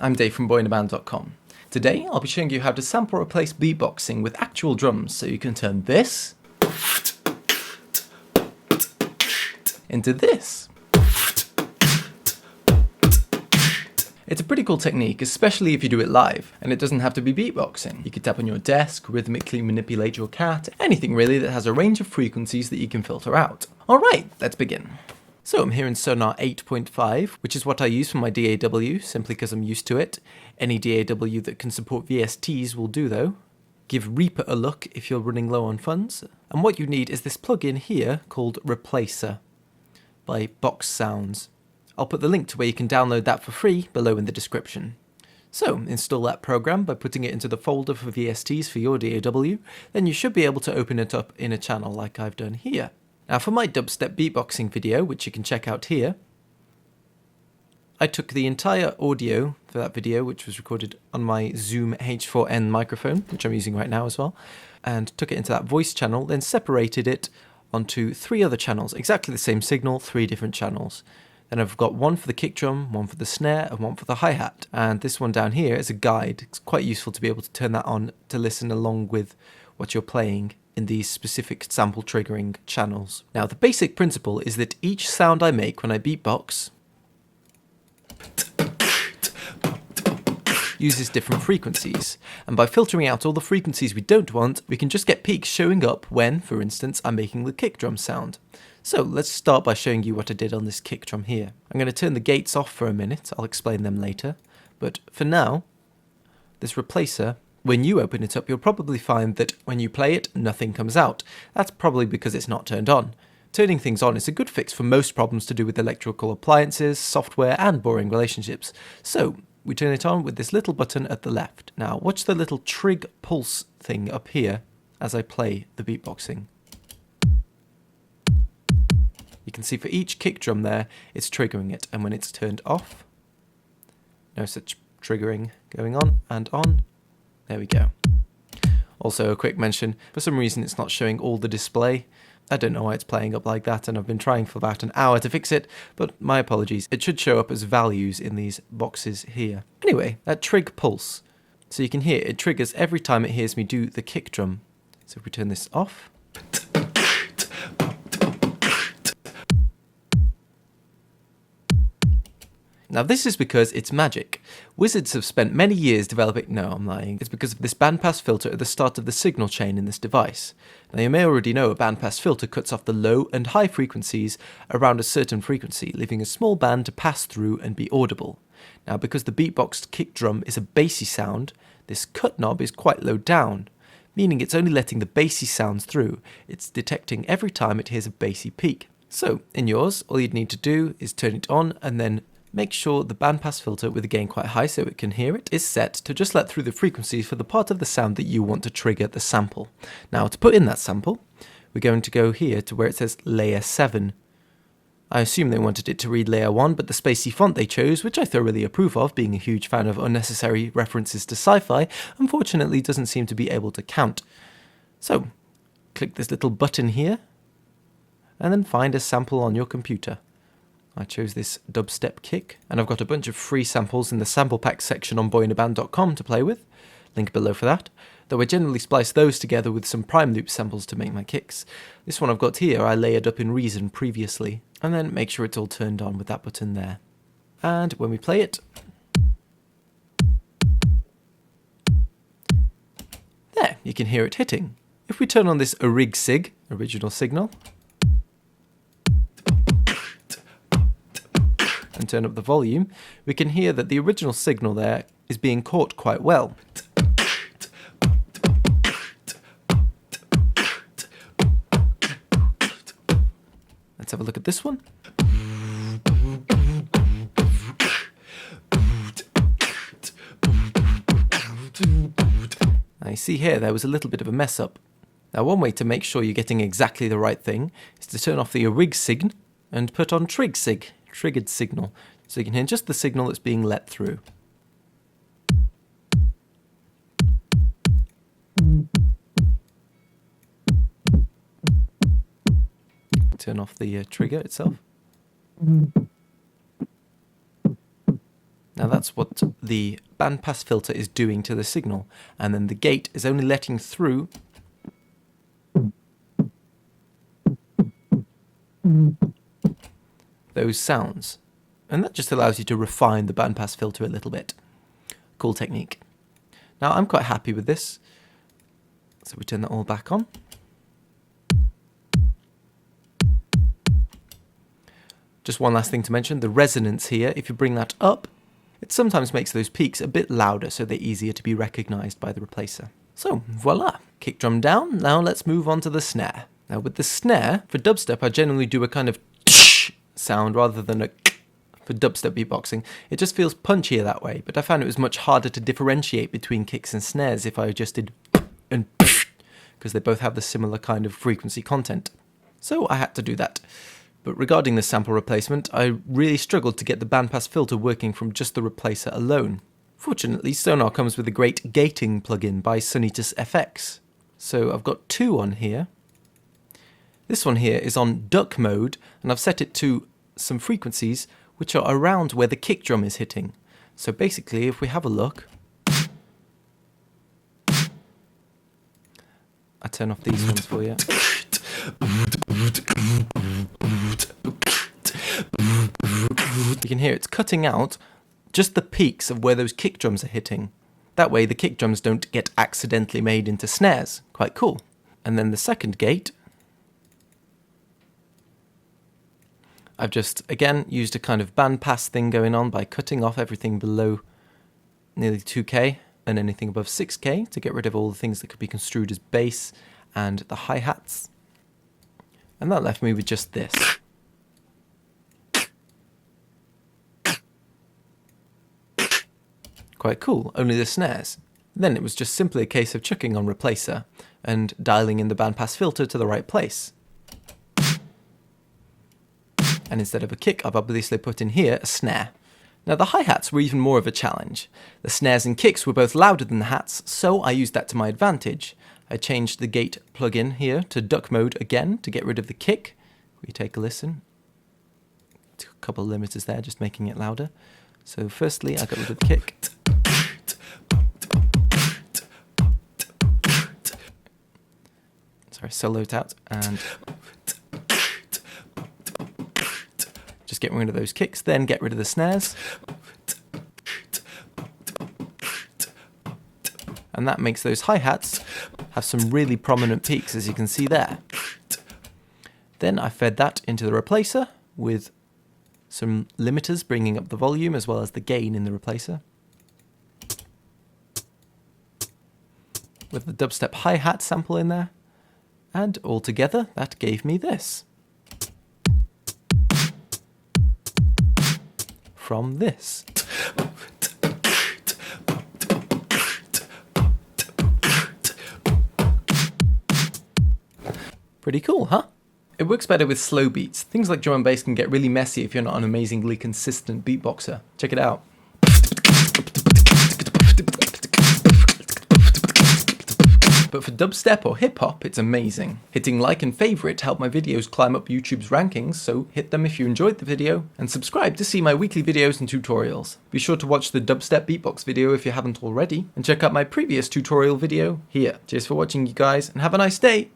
I'm Dave from boyinaband.com. Today I'll be showing you how to sample replace beatboxing with actual drums so you can turn this into this. It's a pretty cool technique, especially if you do it live, and it doesn't have to be beatboxing. You could tap on your desk, rhythmically manipulate your cat, anything really that has a range of frequencies that you can filter out. Alright, let's begin. So I'm here in Sonar 8.5, which is what I use for my DAW, simply because I'm used to it. Any DAW that can support VSTs will do though. Give Reaper a look if you're running low on funds. And what you need is this plugin here called Replacer by boxsounds. I'll put the link to where you can download that for free below in the description. So install that program by putting it into the folder for VSTs for your DAW, then you should be able to open it up in a channel like I've done here. Now for my dubstep beatboxing video, which you can check out here, I took the entire audio for that video, which was recorded on my Zoom H4n microphone, which I'm using right now as well, and took it into that voice channel, then separated it onto 3 other channels, exactly the same signal, 3 different channels. Then I've got one for the kick drum, one for the snare, and one for the hi-hat. And this one down here is a guide. It's quite useful to be able to turn that on to listen along with what you're playing in these specific sample triggering channels. Now the basic principle is that each sound I make when I beatbox uses different frequencies, and by filtering out all the frequencies we don't want, we can just get peaks showing up when, for instance, I'm making the kick drum sound. So let's start by showing you what I did on this kick drum here. I'm going to turn the gates off for a minute, I'll explain them later, but for now, this replacer, when you open it up, you'll probably find that when you play it, nothing comes out. That's probably because it's not turned on. Turning things on is a good fix for most problems to do with electrical appliances, software, and boring relationships. So we turn it on with this little button at the left. Now watch the little trig pulse thing up here as I play the beatboxing. You can see for each kick drum there, it's triggering it, and when it's turned off, no such triggering going on and on. There we go. Also a quick mention, for some reason it's not showing all the display. I don't know why it's playing up like that, and I've been trying for about an hour to fix it, but my apologies. It should show up as values in these boxes here. Anyway, that trig pulse. So you can hear it triggers every time it hears me do the kick drum. So if we turn this off, now this is because it's magic. Wizards have spent many years developing... No, I'm lying. It's because of this bandpass filter at the start of the signal chain in this device. Now you may already know a bandpass filter cuts off the low and high frequencies around a certain frequency, leaving a small band to pass through and be audible. Now because the beatboxed kick drum is a bassy sound, this cut knob is quite low down, meaning it's only letting the bassy sounds through. It's detecting every time it hears a bassy peak. So in yours, all you'd need to do is turn it on and then make sure the bandpass filter with the gain quite high so it can hear it is set to just let through the frequencies for the part of the sound that you want to trigger the sample. Now to put in that sample, we're going to go here to where it says layer 7. I assume they wanted it to read layer 1, but the spacey font they chose, which I thoroughly approve of, being a huge fan of unnecessary references to sci-fi, unfortunately doesn't seem to be able to count. So, click this little button here, and then find a sample on your computer. I chose this dubstep kick, and I've got a bunch of free samples in the sample pack section on boyinaband.com to play with. Link below for that, though I generally splice those together with some prime loop samples to make my kicks. This one I've got here I layered up in Reason previously, and then make sure it's all turned on with that button there. And when we play it, there, you can hear it hitting. If we turn on this orig sig, original signal, and turn up the volume, we can hear that the original signal there is being caught quite well. Let's have a look at this one. Now you see here there was a little bit of a mess up. Now one way to make sure you're getting exactly the right thing is to turn off the orig sig and put on trig sig, triggered signal, so you can hear just the signal that's being let through. Turn off the trigger itself. Now that's what the bandpass filter is doing to the signal, and then the gate is only letting through those sounds. And that just allows you to refine the bandpass filter a little bit. Cool technique. Now I'm quite happy with this. So we turn that all back on. Just one last thing to mention, the resonance here, if you bring that up, it sometimes makes those peaks a bit louder so they're easier to be recognised by the replacer. So voila, kick drum down. Now let's move on to the snare. Now with the snare, for dubstep I generally do a kind of sound rather than a for dubstep beatboxing. It just feels punchier that way, but I found it was much harder to differentiate between kicks and snares if I just did and because they both have the similar kind of frequency content. So I had to do that. But regarding the sample replacement, I really struggled to get the bandpass filter working from just the replacer alone. Fortunately, Sonar comes with a great gating plugin by Sonitus FX. So I've got two on here. This one here is on duck mode, and I've set it to some frequencies which are around where the kick drum is hitting. So basically, if we have a look, I turn off these ones for you. You can hear it's cutting out just the peaks of where those kick drums are hitting. That way the kick drums don't get accidentally made into snares. Quite cool. And then the second gate, I've just, again, used a kind of bandpass thing going on by cutting off everything below nearly 2K and anything above 6K to get rid of all the things that could be construed as bass and the hi-hats. And that left me with just this. Quite cool, only the snares. Then it was just simply a case of chucking on replacer and dialing in the bandpass filter to the right place. And instead of a kick, I've obviously put in here a snare. Now the hi-hats were even more of a challenge. The snares and kicks were both louder than the hats, so I used that to my advantage. I changed the gate plugin here to duck mode again to get rid of the kick. We take a listen. A couple of limiters there, just making it louder. So firstly, I got rid of the kick. Sorry, solo it out and just get rid of those kicks, then get rid of the snares. And that makes those hi-hats have some really prominent peaks, as you can see there. Then I fed that into the replacer with some limiters bringing up the volume as well as the gain in the replacer. With the dubstep hi-hat sample in there. And altogether, that gave me this. From this. Pretty cool, huh? It works better with slow beats. Things like drum and bass can get really messy if you're not an amazingly consistent beatboxer. Check it out. But for dubstep or hip-hop, it's amazing. Hitting like and favourite help my videos climb up YouTube's rankings, so hit them if you enjoyed the video, and subscribe to see my weekly videos and tutorials. Be sure to watch the dubstep beatbox video if you haven't already, and check out my previous tutorial video here. Cheers for watching, you guys, and have a nice day!